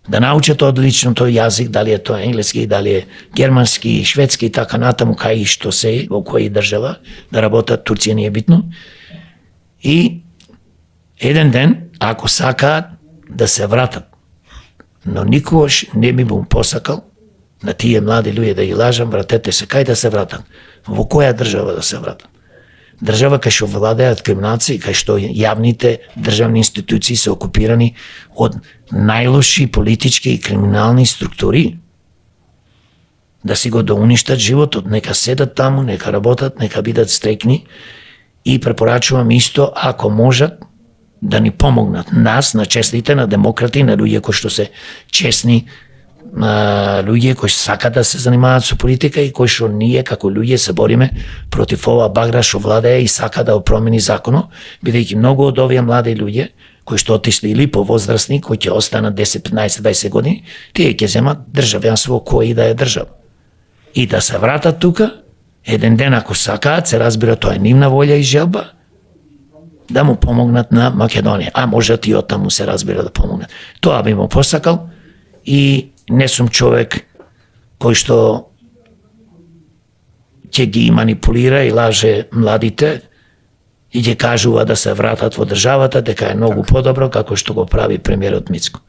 да научат одлично тој јазик, дали е тоа енглески, дали е германски, шведски и така натаму, кај и што се, во која држава, да работат, Турција не е битно. И еден ден, ако сакаат да се вратат, но никогаш не би му посакал на тие млади луѓе да ги лажам, вратете се, кај да се вратат? Во која држава да се вратат? Држава кај што владеат криминалци, кај што јавните државни институции се окупирани од најлоши политички и криминални структури, да си го доуништат животот, нека седат таму, нека работат, нека бидат стрекни и препорачувам исто, ако можат, да ни помогнат, нас, на честните, на демократи, на луѓе кои што се честни, луѓе кои сакат да се занимаваат со политика и кои што ние како луѓе се бориме против ова багра што владее и сака да промени законот, бидејќи многу од овие млади луѓе кои што отишли или повозрастни, кои ќе останат 10, 15, 20 години, тие ќе земат државјанство во која и да е држава. И да се вратат тука, еден ден ако сакаат, се разбира тоа е нивна волја и желба, да му помогнат на Македонија. А можат и оттаму се разбира да помогнат. Тоа би му посакал и не сум човек кој што ќе ги манипулира и лаже младите и ќе кажува да се вратат во државата, дека е многу подобро како што го прави премиерот Мицко.